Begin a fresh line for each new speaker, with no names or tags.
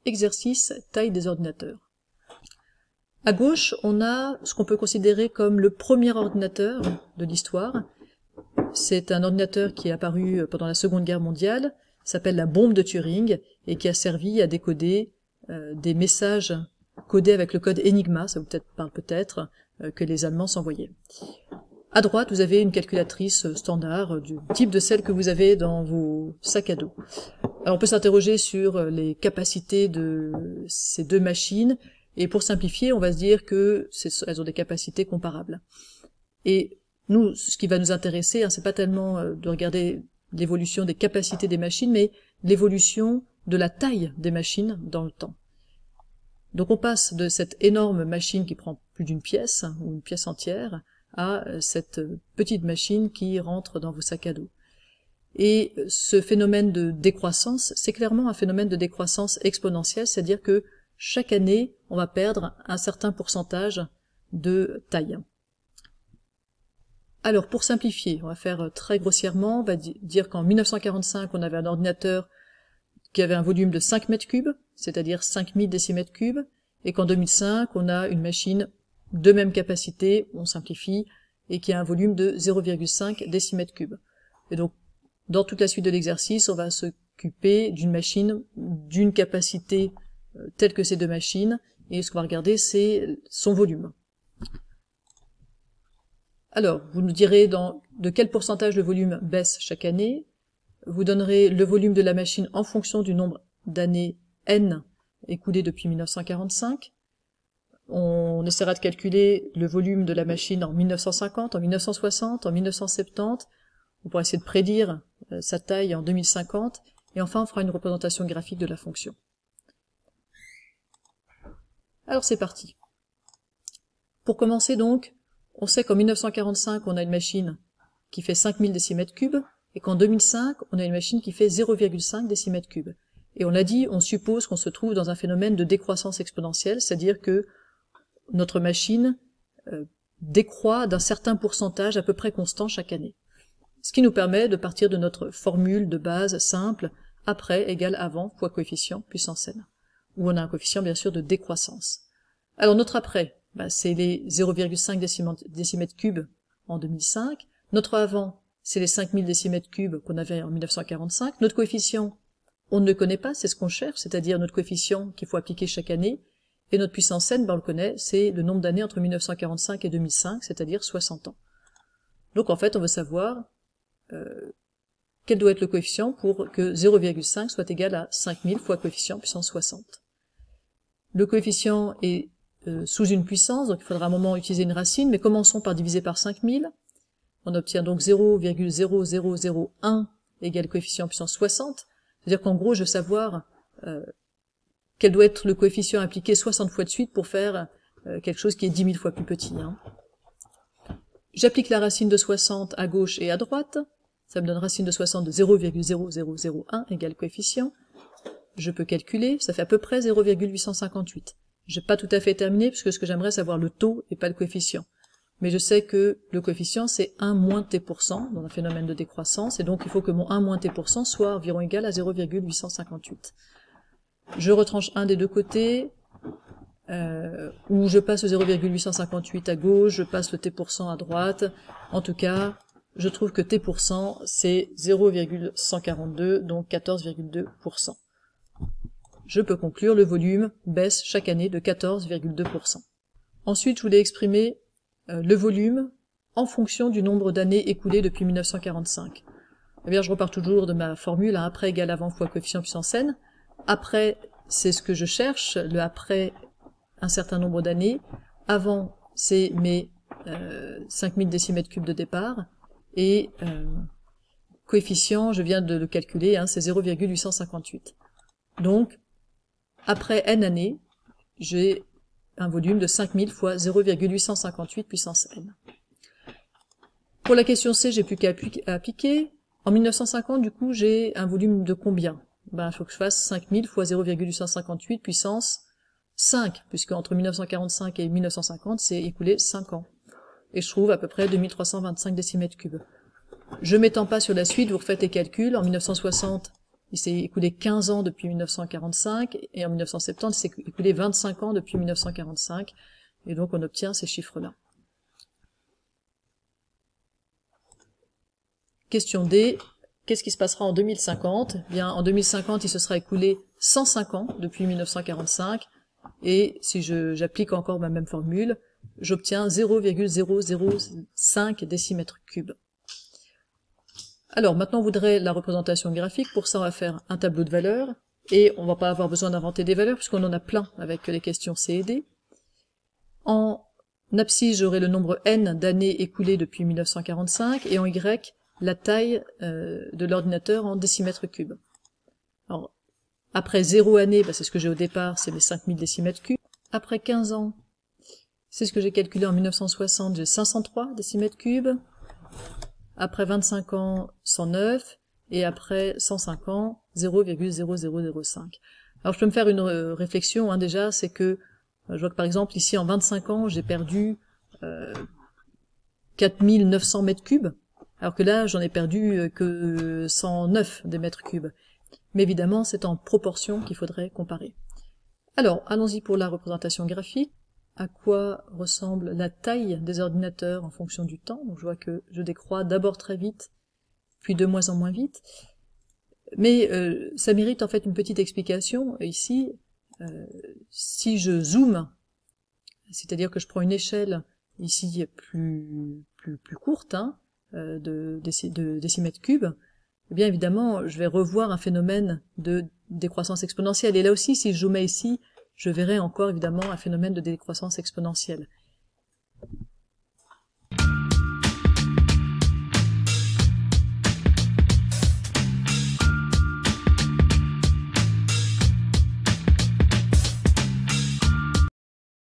exercice, taille des ordinateurs. À gauche, on a ce qu'on peut considérer comme le premier ordinateur de l'histoire. C'est un ordinateur qui est apparu pendant la Seconde Guerre mondiale, s'appelle la bombe de Turing, et qui a servi à décoder des messages codés avec le code Enigma, ça vous parle peut-être, que les Allemands s'envoyaient. À droite, vous avez une calculatrice standard du type de celle que vous avez dans vos sacs à dos. Alors on peut s'interroger sur les capacités de ces deux machines, et pour simplifier, on va se dire que elles ont des capacités comparables. Et nous, ce qui va nous intéresser, c'est pas tellement de regarder l'évolution des capacités des machines, mais l'évolution de la taille des machines dans le temps. Donc on passe de cette énorme machine qui prend plus d'une pièce, ou une pièce entière, à cette petite machine qui rentre dans vos sacs à dos. Et ce phénomène de décroissance, c'est clairement un phénomène de décroissance exponentielle, c'est-à-dire que chaque année, on va perdre un certain pourcentage de taille. Alors, pour simplifier, on va faire très grossièrement, on va dire qu'en 1945, on avait un ordinateur qui avait un volume de 5 mètres cubes, c'est-à-dire 5000 décimètres cubes, et qu'en 2005, on a une machine de même capacité, on simplifie, et qui a un volume de 0,5 décimètres cubes. Et donc, dans toute la suite de l'exercice, on va s'occuper d'une machine d'une capacité telle que ces deux machines, et ce qu'on va regarder, c'est son volume. Alors, vous nous direz de quel pourcentage le volume baisse chaque année. Vous donnerez le volume de la machine en fonction du nombre d'années n écoulées depuis 1945. On essaiera de calculer le volume de la machine en 1950, en 1960, en 1970. On pourra essayer de prédire sa taille en 2050. Et enfin, on fera une représentation graphique de la fonction. Alors c'est parti. Pour commencer donc, on sait qu'en 1945, on a une machine qui fait 5000 décimètres cubes, et qu'en 2005, on a une machine qui fait 0,5 décimètres cubes. Et on l'a dit, on suppose qu'on se trouve dans un phénomène de décroissance exponentielle, c'est-à-dire que notre machine décroît d'un certain pourcentage à peu près constant chaque année. Ce qui nous permet de partir de notre formule de base simple, après égale avant fois coefficient puissance n, où on a un coefficient bien sûr de décroissance. Alors notre après, c'est les 0,5 décimètres cubes en 2005, notre avant, c'est les 5000 décimètres cubes qu'on avait en 1945, notre coefficient, on ne le connaît pas, c'est ce qu'on cherche, c'est-à-dire notre coefficient qu'il faut appliquer chaque année, et notre puissance n, on le connaît, c'est le nombre d'années entre 1945 et 2005, c'est-à-dire 60 ans. Donc en fait, on veut savoir quel doit être le coefficient pour que 0,5 soit égal à 5000 fois coefficient puissance 60. Le coefficient est sous une puissance, donc il faudra à un moment utiliser une racine, mais commençons par diviser par 5000. On obtient donc 0,0001 égale coefficient puissance 60, c'est-à-dire qu'en gros, je veux savoir quel doit être le coefficient appliqué 60 fois de suite pour faire quelque chose qui est 10 000 fois plus petit. J'applique la racine de 60 à gauche et à droite, ça me donne racine de 60 de 0,0001 égale coefficient. Je peux calculer, ça fait à peu près 0,858. Je n'ai pas tout à fait terminé, puisque ce que j'aimerais, c'est savoir le taux et pas le coefficient. Mais je sais que le coefficient, c'est 1 moins t% dans un phénomène de décroissance, et donc il faut que mon 1 moins t% soit environ égal à 0,858. Je retranche un des deux côtés, où je passe le 0,858 à gauche, je passe le t% à droite. En tout cas, je trouve que t%, c'est 0,142, donc 14,2%. Je peux conclure, le volume baisse chaque année de 14,2%. Ensuite, je voulais exprimer le volume en fonction du nombre d'années écoulées depuis 1945. Eh bien, je repars toujours de ma formule, après égale avant fois coefficient puissance n. Après, c'est ce que je cherche, le après un certain nombre d'années. Avant, c'est mes 5000 décimètres cubes de départ. Et coefficient, je viens de le calculer, c'est 0,858. Donc, après n années, j'ai un volume de 5000 fois 0,858 puissance n. Pour la question C, j'ai plus qu'à appliquer. En 1950, du coup, j'ai un volume de combien? Il faut que je fasse 5000 fois 0,858 puissance 5, puisque entre 1945 et 1950, c'est écoulé 5 ans. Et je trouve à peu près 2325 décimètres cubes. Je m'étends pas sur la suite, vous refaites les calculs. En 1960, il s'est écoulé 15 ans depuis 1945, et en 1970, il s'est écoulé 25 ans depuis 1945, et donc on obtient ces chiffres-là. Question D, qu'est-ce qui se passera en 2050? Eh bien, en 2050, il se sera écoulé 105 ans depuis 1945, et si j'applique encore ma même formule, j'obtiens 0,005 décimètres cubes. Alors, maintenant, on voudrait la représentation graphique. Pour ça, on va faire un tableau de valeurs, et on va pas avoir besoin d'inventer des valeurs, puisqu'on en a plein avec les questions C et D. En abscisse, j'aurai le nombre n d'années écoulées depuis 1945, et en Y, la taille de l'ordinateur en décimètres cubes. Alors, après 0 année, c'est ce que j'ai au départ, c'est mes 5000 décimètres cubes. Après 15 ans, c'est ce que j'ai calculé en 1960, j'ai 503 décimètres cubes. Après 25 ans, 109. Et après 105 ans, 0,0005. Alors je peux me faire une réflexion déjà, c'est que je vois que par exemple ici en 25 ans, j'ai perdu 4900 mètres cubes. Alors que là, j'en ai perdu que 109 des mètres cubes. Mais évidemment, c'est en proportion qu'il faudrait comparer. Alors, allons-y pour la représentation graphique. À quoi ressemble la taille des ordinateurs en fonction du temps? Donc, je vois que je décroît d'abord très vite, puis de moins en moins vite. Mais ça mérite en fait une petite explication. Ici, si je zoome, c'est-à-dire que je prends une échelle ici plus courte, de décimètres cubes, eh bien évidemment, je vais revoir un phénomène de décroissance exponentielle. Et là aussi, si je zoomais ici, je verrais encore évidemment un phénomène de décroissance exponentielle.